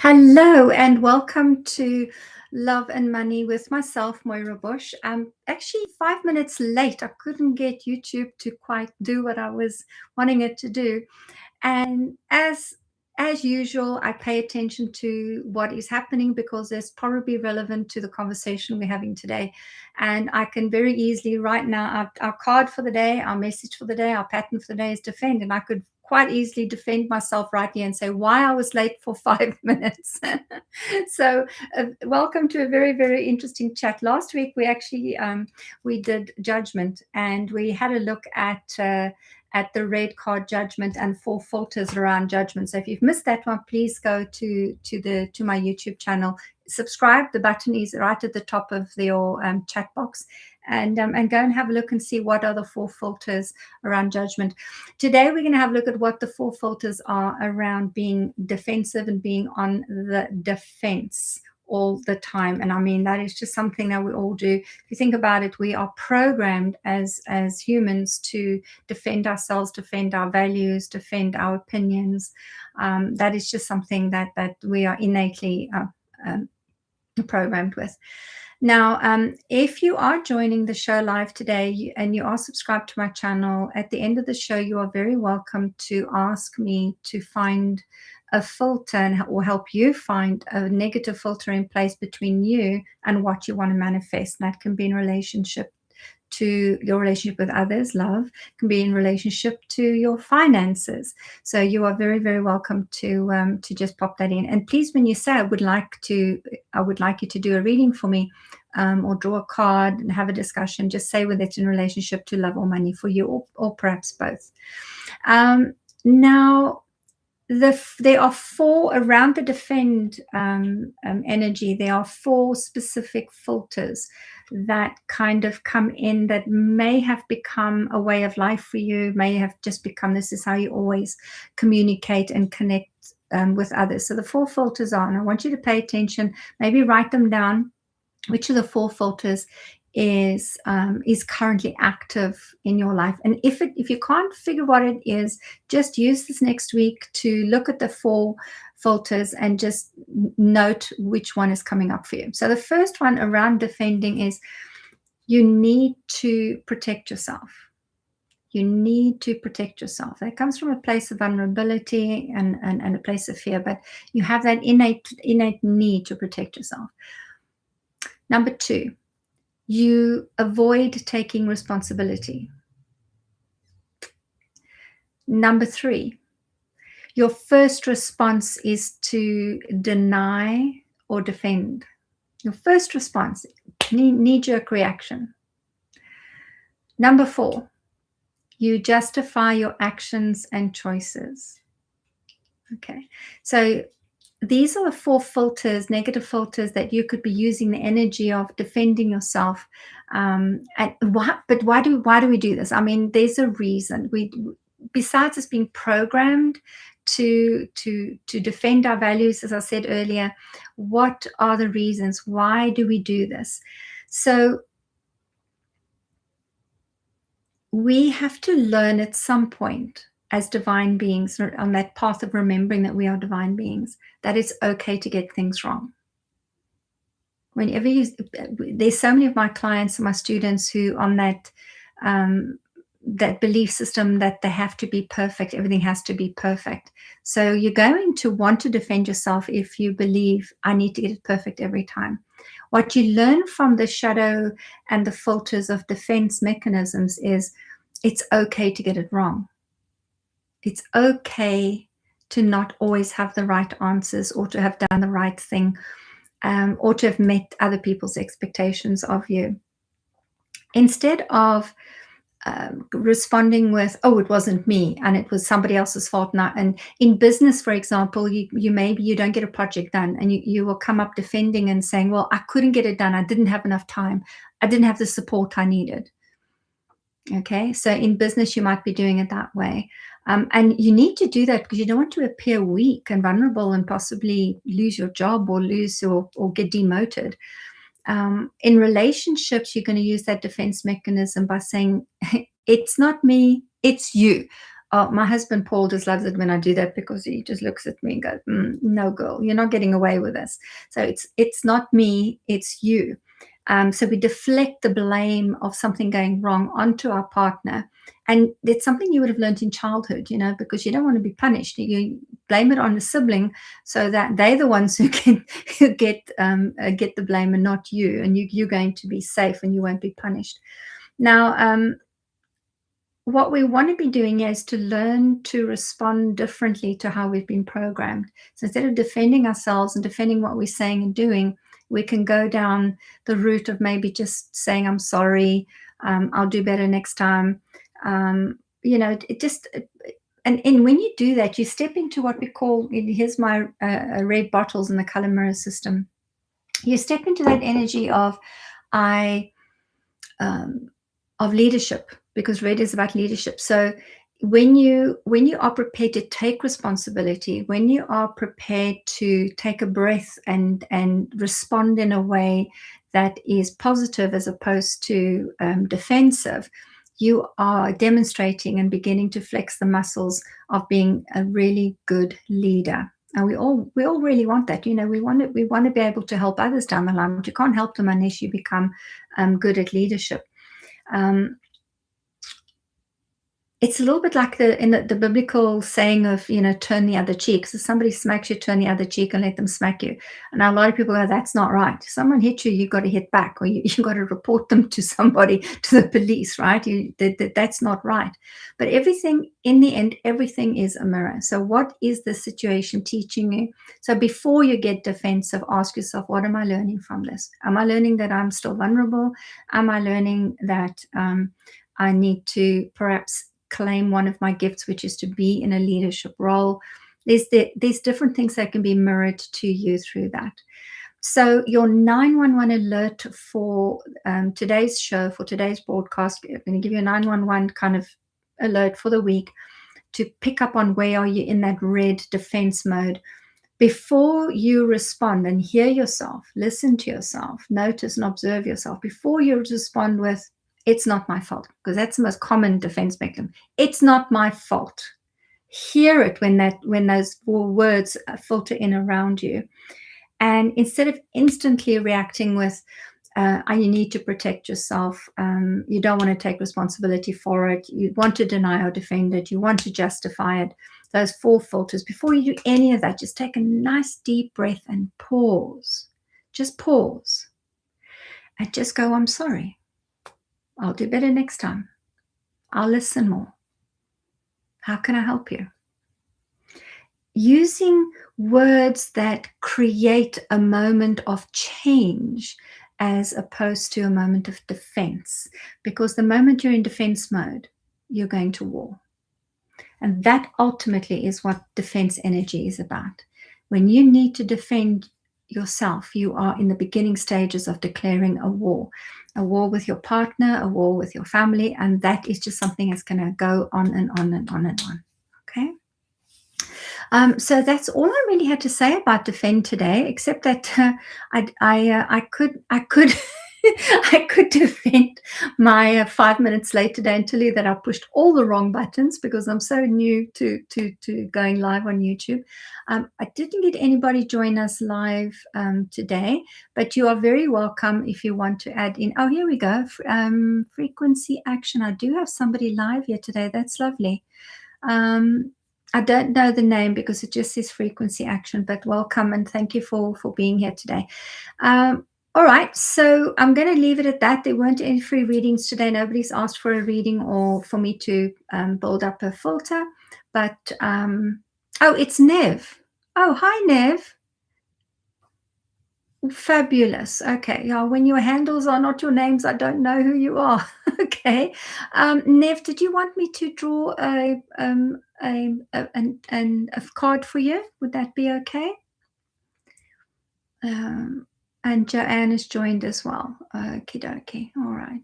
Hello and welcome to Love and Money with myself, Moira Bush. I'm actually 5 minutes late. I couldn't get YouTube to quite do what I was wanting it to do. And as usual, I pay attention to what is happening because it's probably relevant to the conversation we're having today. And I can very easily right now, our card for the day, our message for the day, our pattern for the day is defend. And I could quite easily defend myself right here and say why I was late for 5 minutes. So welcome to a very, very interesting chat. Last week, we actually, we did judgment and we had a look at the red card judgment and 4 filters around judgment. So if you've missed that one, please go to my YouTube channel. Subscribe. The button is right at the top of your chat box, and go and have a look and see what are the 4 filters around judgment. Today, we're going to have a look at what the 4 filters are around being defensive and being on the defense all the time. And I mean, that is just something that we all do. If you think about it, we are programmed as humans to defend ourselves, defend our values, defend our opinions. That is just something that we are innately programmed with. Now, if you are joining the show live today and you are subscribed to my channel, at the end of the show, you are very welcome to ask me to find a filter or help you find a negative filter in place between you and what you want to manifest. And that can be in relationship to your relationship with others, love, can be in relationship to your finances. So you are very, very welcome to just pop that in. And please, when you say I would like you to do a reading for me, or draw a card and have a discussion, just say whether it's in relationship to love or money for you, or perhaps both. Now, there are 4 around the defend energy. There are 4 specific filters that kind of come in that may have become a way of life for you, may have just become this is how you always communicate and connect with others. So the 4 filters are, and I want you to pay attention, maybe write them down, which of the 4 filters is currently active in your life. And if you can't figure what it is, just use this next week to look at the 4 filters and just note which one is coming up for you. So the first one around defending is you need to protect yourself. You need to protect yourself. That comes from a place of vulnerability and a place of fear, but you have that innate need to protect yourself. Number 2, you avoid taking responsibility. Number 3, your first response is to deny or defend. Your first response, knee-jerk reaction. Number 4, you justify your actions and choices. Okay, so these are the 4 filters, negative filters, that you could be using the energy of defending yourself. But why do we do this? I mean, there's a reason. Besides us being programmed to defend our values, as I said earlier, what are the reasons? Why do we do this? So we have to learn at some point, as divine beings, on that path of remembering that we are divine beings, that it's okay to get things wrong. There's so many of my clients and my students who on that belief system that they have to be perfect, everything has to be perfect. So you're going to want to defend yourself if you believe I need to get it perfect every time. What you learn from the shadow and the filters of defense mechanisms is it's okay to get it wrong. It's okay to not always have the right answers, or to have done the right thing, or to have met other people's expectations of you. Instead of responding with, oh, it wasn't me and it was somebody else's fault. Now, and in business, for example, you don't get a project done, and you will come up defending and saying, well, I couldn't get it done. I didn't have enough time. I didn't have the support I needed. Okay, so in business, you might be doing it that way. And you need to do that because you don't want to appear weak and vulnerable and possibly lose your job or get demoted. In relationships, you're going to use that defense mechanism by saying, it's not me, it's you. Oh, my husband Paul just loves it when I do that because he just looks at me and goes, "No, girl, you're not getting away with this." So it's not me, it's you. So we deflect the blame of something going wrong onto our partner, and it's something you would have learned in childhood, because you don't want to be punished. You blame it on a sibling so that they're the ones who can who get the blame and not you, and you're going to be safe and you won't be punished. Now, what we want to be doing is to learn to respond differently to how we've been programmed. So instead of defending ourselves and defending what we're saying and doing, we can go down the route of maybe just saying, I'm sorry, I'll do better next time. It just, and when you do that, you step into what we call, here's my red bottles in the color mirror system. You step into that energy of, I, of leadership, because red is about leadership. So when you are prepared to take responsibility, when you are prepared to take a breath and respond in a way that is positive as opposed to defensive, you are demonstrating and beginning to flex the muscles of being a really good leader. And we all really want that. We want to be able to help others down the line, but you can't help them unless you become good at leadership. It's a little bit like the biblical saying of, turn the other cheek. So somebody smacks you, turn the other cheek and let them smack you. And now a lot of people go, that's not right. If someone hits you, you've got to hit back, or you've got to report them to somebody, to the police, right? That's not right. But everything, in the end, everything is a mirror. So what is the situation teaching you? So before you get defensive, ask yourself, what am I learning from this? Am I learning that I'm still vulnerable? Am I learning that I need to perhaps claim one of my gifts, which is to be in a leadership role? There's different things that can be mirrored to you through that. So your 911 alert for today's show, for today's broadcast, I'm going to give you a 911 kind of alert for the week to pick up on where are you in that red defense mode. Before you respond and hear yourself, listen to yourself, notice and observe yourself, before you respond with, it's not my fault, because that's the most common defense mechanism. It's not my fault. Hear it when those words filter in around you. And instead of instantly reacting with, you need to protect yourself, you don't want to take responsibility for it, you want to deny or defend it, you want to justify it, those 4 filters, before you do any of that, just take a nice deep breath and pause. Just pause. And just go, I'm sorry. I'll do better next time. I'll listen more. How can I help you? Using words that create a moment of change as opposed to a moment of defense. Because the moment you're in defense mode, you're going to war. And that ultimately is what defense energy is about. When you need to defend yourself, you are in the beginning stages of declaring a war with your partner, a war with your family, and that is just something that's going to go on and on and on and on. Okay. So that's all I really had to say about defend today, except that I could I could defend my 5 minutes late today and tell you that I pushed all the wrong buttons because I'm so new to going live on YouTube. I didn't get anybody join us live today, but you are very welcome if you want to add in. Oh, here we go. Frequency action. I do have somebody live here today. That's lovely. I don't know the name because it just says frequency action, but welcome and thank you for being here today. All right, so I'm going to leave it at that. There weren't any free readings today. Nobody's asked for a reading or for me to build up a filter. But, oh, it's Nev. Oh, hi, Nev. Fabulous. Okay. Yeah, when your handles are not your names, I don't know who you are. Okay. Nev, did you want me to draw a card for you? Would that be okay? And Joanne has joined as well. Okie dokie. All right.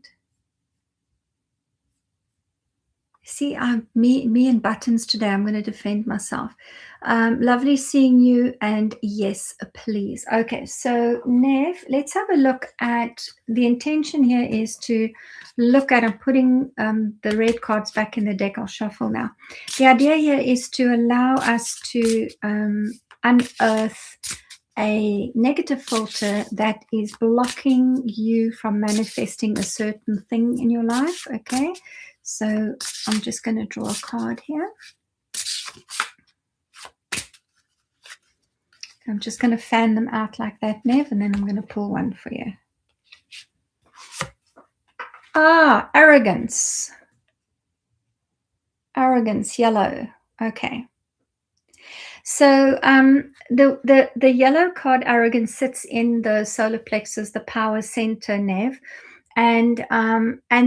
See, me and buttons today. I'm going to defend myself. Lovely seeing you. And yes, please. Okay, so Nev, let's have a look at the intention here is to look at. I'm putting the red cards back in the deck. I'll shuffle now. The idea here is to allow us to unearth a negative filter that is blocking you from manifesting a certain thing in your life. Okay, so I'm just going to draw a card here. I'm just going to fan them out like that, Nev, and then I'm going to pull one for you. Arrogance. Arrogance, yellow. Okay. So the yellow card, arrogance, sits in the solar plexus, the power center, Nev. And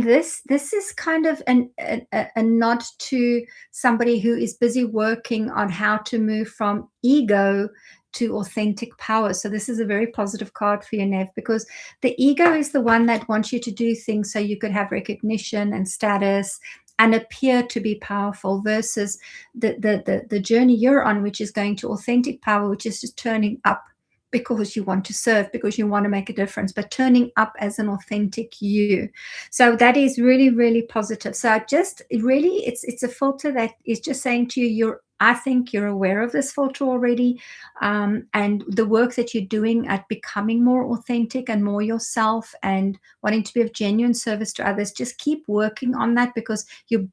this is kind of a nod to somebody who is busy working on how to move from ego to authentic power. So this is a very positive card for you, Nev, because the ego is the one that wants you to do things so you could have recognition and status and appear to be powerful, versus the journey you're on, which is going to authentic power, which is just turning up because you want to serve, because you want to make a difference, but turning up as an authentic you. So that is really, really positive. So it's a filter that is just saying to you, I think you're aware of this filter already, and the work that you're doing at becoming more authentic and more yourself and wanting to be of genuine service to others. Just keep working on that, because you're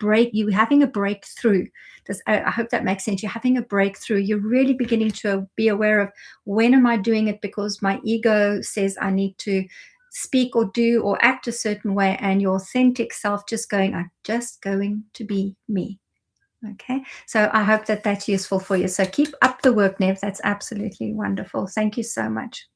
having a breakthrough. I hope that makes sense. You're having a breakthrough. You're really beginning to be aware of, when am I doing it because my ego says I need to speak or do or act a certain way, and your authentic self just going, I'm just going to be me. Okay, so I hope that that's useful for you. So keep up the work, Nev. That's absolutely wonderful. Thank you so much.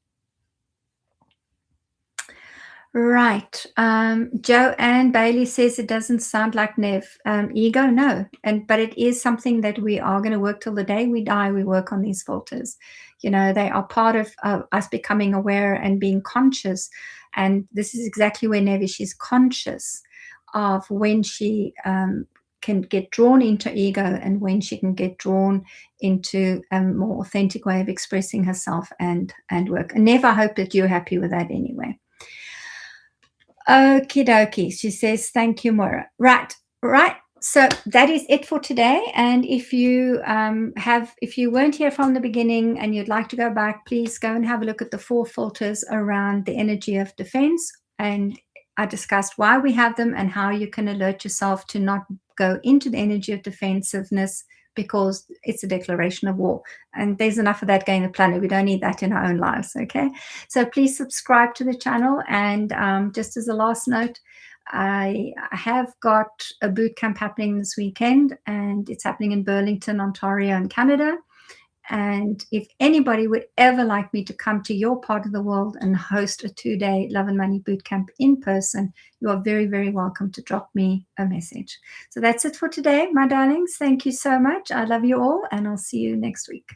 Right. Joanne Bailey says it doesn't sound like Nev. Ego, no. But it is something that we are going to work till the day we die. We work on these filters. You know, they are part of us becoming aware and being conscious. And this is exactly where Nev is. She's conscious of when she can get drawn into ego and when she can get drawn into a more authentic way of expressing herself and work. And Nev, I hope that you're happy with that anyway. Okie dokie. She says, thank you, Moira. Right. So that is it for today. And if you if you weren't here from the beginning and you'd like to go back, please go and have a look at the 4 filters around the energy of defense. And I discussed why we have them and how you can alert yourself to not go into the energy of defensiveness, because it's a declaration of war. And there's enough of that going on the planet. We don't need that in our own lives, okay? So please subscribe to the channel. And just as a last note, I have got a boot camp happening this weekend, and it's happening in Burlington, Ontario in Canada. And if anybody would ever like me to come to your part of the world and host a 2-day Love and Money Bootcamp in person, you are very, very welcome to drop me a message. So that's it for today, my darlings. Thank you so much. I love you all, and I'll see you next week.